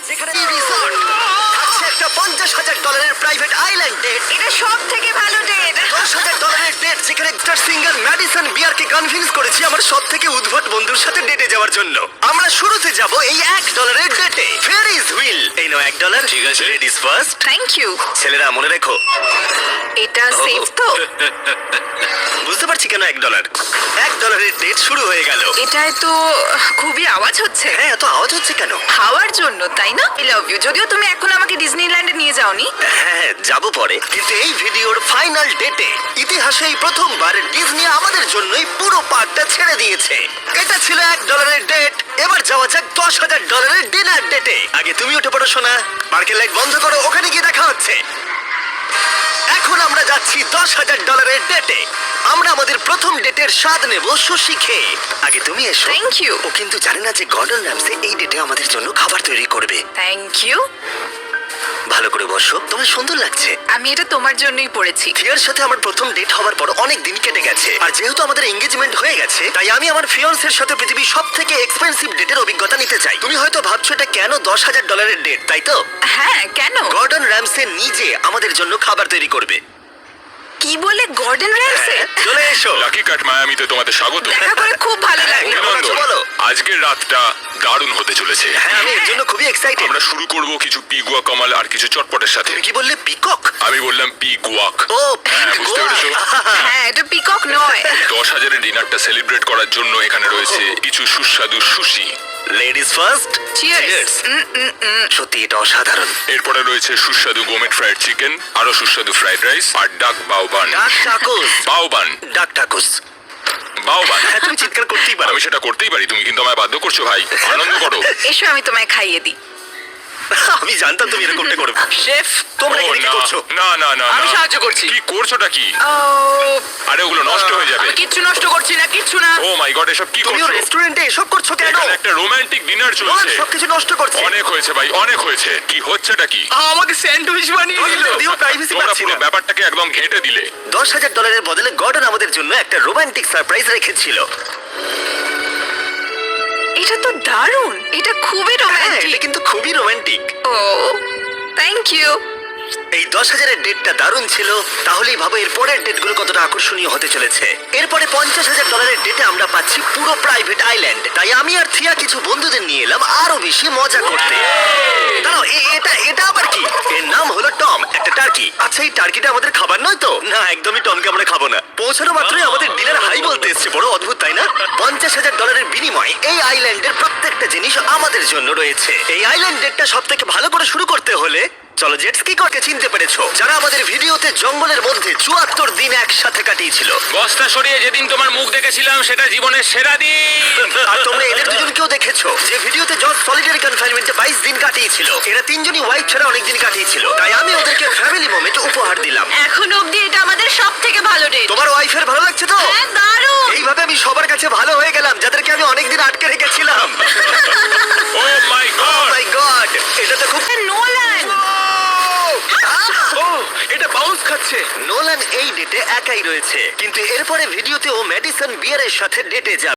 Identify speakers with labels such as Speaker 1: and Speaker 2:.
Speaker 1: যেখানে রিসর্ট থাকছে একটা $50,000 প্রাইভেট আইল্যান্ড ডেট,
Speaker 2: এটা সব থেকে ভালো ডেট।
Speaker 1: $10,000 ডেট যেখানে একটা সিঙ্গেল ম্যাডিসন বিয়ারকে কনভিন্স করেছি আমার সব থেকে উদ্ভট বন্ধুর সাথে ডেটে যাওয়ার জন্য। আমরা শুরুতে যাব এই $1 ডেটে। ফেরিজ হুইল, এই নাও $1।
Speaker 3: ঠিক আছে।
Speaker 1: Ladies first.
Speaker 2: Thank you.
Speaker 1: ছেলেরা মনে রেখো।
Speaker 2: এটা সেফ তো?
Speaker 1: বুঝতে পারছি কেন $1 ডেট শুরু হয়ে গেল।
Speaker 2: এটায় তো খুবই আওয়াজ হচ্ছে।
Speaker 1: হ্যাঁ, এত আওয়াজ হচ্ছে কেন?
Speaker 2: খাওয়ার জন্য, তাই না? I love you. যদিও তুমি এখন আমাকে ডিজনিল্যান্ডে নিয়ে যাওনি।
Speaker 1: হ্যাঁ, যাব পরে। কিন্তু এই ভিডিওর ফাইনাল ডেটে ইতিহাসে এই প্রথমবার ডিজনি আমাদের জন্যই পুরো পার্কটা ছেড়ে দিয়েছে। এটা ছিল $1 ডেট। এবার যাওয়া যাক $10,000 ডিনার ডেটে। আগে তুমি উঠে পড়ো সোনা, পার্কের লাইট বন্ধ করো, ওখানে গিয়ে দেখা হচ্ছে। এখন আমরা যাচ্ছি $10,000 ডেটে। আমরা আমাদের প্রথম ডেটের স্বাদ নেব সুশি খেয়ে। আগে তুমি এসো।
Speaker 2: Thank you.
Speaker 1: ও কিন্তু জানে না যে গর্ডন র্যামসে এই ডেটে আমাদের জন্য খাবার তৈরি করবে।
Speaker 2: Thank you.
Speaker 1: ভালো করে বসো, তোমার সুন্দর লাগছে।
Speaker 2: আমি এটা তোমার জন্যই পড়েছি।
Speaker 1: থিয়ার সাথে আমার প্রথম ডেট হওয়ার পর অনেক দিন কেটে গেছে, আর যেহেতু আমাদের এঙ্গেজমেন্ট হয়ে গেছে তাই আমি আমার ফিয়ান্সের সাথে পৃথিবীর সব থেকে এক্সপেন্সিভ ডেটের অভিজ্ঞতা নিতে চাই। তুমি হয়তো ভাবছো এটা কেন $10,000 ডেট, তাই তো?
Speaker 2: হ্যাঁ, কেন?
Speaker 1: গর্ডন র্যামসে নিজে আমাদের জন্য খাবার তৈরি করবে।
Speaker 2: কি বলে? Gordon Ramsay?
Speaker 1: হ্যাঁ, চলে এসো।
Speaker 3: লাকি কাট মায়ামিতে তোমাদের স্বাগত।
Speaker 2: দেখা করে খুব ভালো
Speaker 1: হ্যাঁ,
Speaker 2: লাগলো।
Speaker 1: কেমন আছো বলো?
Speaker 3: আজকের রাতটা দারুণ হতে চলেছে।
Speaker 1: হ্যাঁ, আমি এর জন্য খুবই এক্সাইটেড।
Speaker 3: আমরা শুরু করব কিছু পিগুয়া কামাল আর কিছু চটপটের সাথে।
Speaker 1: তুমি কি বললে, পিকক?
Speaker 3: আমি বললাম পিগুয়াক।
Speaker 1: ও,
Speaker 3: হ্যাঁ, বুঝতে পেরেছো?
Speaker 2: হ্যাঁ, এটা পিকক নয়।
Speaker 3: 10,000-এর ডিনারটা সেলিব্রেট করার জন্য এখানে রয়েছে কিছু সুস্বাদু সুশি।
Speaker 1: Ladies first.
Speaker 2: চিয়ার্স।
Speaker 1: সত্যি এটা অসাধারণ।
Speaker 3: এরপরে রয়েছে সুস্বাদু গোমেট ফ্রাইড চিকেন, আরো সুস্বাদু ফ্রাইড রাইস আর ডাক বাউবান।
Speaker 1: ডাক টাকুস।
Speaker 3: বাউবান।
Speaker 1: ডাক টাকুস।
Speaker 3: বাউবান।
Speaker 1: হ্যাঁ, তুমি চিৎকার করতেই পারো।
Speaker 3: আমি সেটা করতেই পারি, তুমি কিন্তু আমায় বাধ্য করছো ভাই। আনন্দ করো।
Speaker 2: এসো, আমি তোমায় খাইয়ে দিই।
Speaker 1: আমি জানতাম তুমি এরকমটা করবে।
Speaker 4: শেফ,
Speaker 1: তোমরা
Speaker 3: ও,
Speaker 1: এখানে কি
Speaker 3: না,
Speaker 1: করছো?
Speaker 3: না না না
Speaker 4: আমি
Speaker 3: না।
Speaker 4: সাহায্য করছি।
Speaker 3: কি করছোটা কি?
Speaker 2: ও,
Speaker 3: আরে ওগুলো নষ্ট হয়ে যাবে।
Speaker 4: আমি কিচ্ছু নষ্ট করছি না, কিচ্ছু না।
Speaker 3: ও মাই গড, এসব কি
Speaker 1: তুমিও
Speaker 3: করছো?
Speaker 1: রেস্টুরেন্টে এসব করছো কেন?
Speaker 3: এখানে একটা রোমান্টিক ডিনার
Speaker 1: নোলান
Speaker 3: চলছে।
Speaker 1: সবকিছু নষ্ট করছে।
Speaker 3: অনেক হয়েছে ভাই, অনেক হয়েছে। কি হচ্ছেটা কি?
Speaker 4: আমাকে স্যান্ডউইচ বানিয়ে দিল।
Speaker 1: যদিও প্রাইভেসি
Speaker 3: তোমরা
Speaker 1: পাচ্ছি
Speaker 3: পুরো
Speaker 1: না।
Speaker 3: ব্যাপারটাকে একদম ঘেঁটে দিলে।
Speaker 1: $10,000 বদলে গর্ডন আমাদের জন্য একটা রোমান্টিক সারপ্রাইজ রেখেছিল।
Speaker 2: এটা তো দারুণ। এটা খুবই
Speaker 1: হ্যাঁ, এটা
Speaker 2: রোম্যান্টিক।
Speaker 1: কিন্তু খুবই রোমান্টিক।
Speaker 2: O, thank you.
Speaker 1: এই 10,000-এর ডেটটা দারুণ ছিল। তাহলেই ভাবো এর পরের ডেটগুলো কতটা আকর্ষণীয় হতে চলেছে। এরপরে $50,000-এর ডেটে আমরা পাচ্ছি পুরো প্রাইভেট আইল্যান্ড। তাই আমি আর থিয়া কিছু বন্ধুদের নিয়ে এলাম আরো বেশি মজা করতে। দাঁড়াও, এটা আবার কি? এর নাম হলো টম, একটা টার্কি। আচ্ছা, এই টার্কিটা আমাদের খাবার নয় তো? না, একদমই টমকে আমরা খাবো না। পৌঁছানো মাত্রই আমাদের ডিনার হাই বলতে এসছে। বড় অদ্ভুত, তাই না? $50,000-এর বিনিময়ে এই আইল্যান্ডের প্রত্যেকটা জিনিস আমাদের জন্য রয়েছে। এই আইল্যান্ড ডেটটা সব থেকে ভালো করে শুরু করতে হলে চলো জেট স্কি করতে চিনতে পেরেছো, যারা আমাদের ভিডিওতে জঙ্গলের মধ্যে 74 দিন একসাথে কাটিয়েছিল।
Speaker 3: বস্তা সরিয়ে যেদিন তোমার মুখ দেখেছিলাম সেটা জীবনের সেরা দিন।
Speaker 1: আর তোমরা এদের দুজনকেও দেখেছো যে ভিডিওতে জজ সলিটারি কনফাইনমেন্টে 22 দিন কাটিয়েছিল। এরা তিনজনই ওয়াইফ ছাড়া অনেক দিন কাটিয়েছিল, তাই আমি ওদেরকে ফ্যামিলি মোমেন্ট উপহার দিলাম।
Speaker 2: এখন অবধি এটা আমাদের সব থেকে ভালো ডেট।
Speaker 1: তোমার ওয়াইফের ভালো লাগছে তো?
Speaker 2: হ্যাঁ, দারুণ।
Speaker 1: এইভাবে আমি সবার কাছে ভালো হয়ে গেলাম যাদেরকে আমি অনেকদিন আটকে রেখেছিলাম।
Speaker 3: ও মাই গড।
Speaker 1: মাই গড, এটা তো খুব
Speaker 2: নোলান।
Speaker 4: ও, এটা বাউন্স খাচ্ছে।
Speaker 1: নোলান এই ডেটে একাই রয়েছে, কিন্তু এরপরে ভিডিওতে ও ম্যাডিসন বিয়ারের সাথে ডেটে যাবে।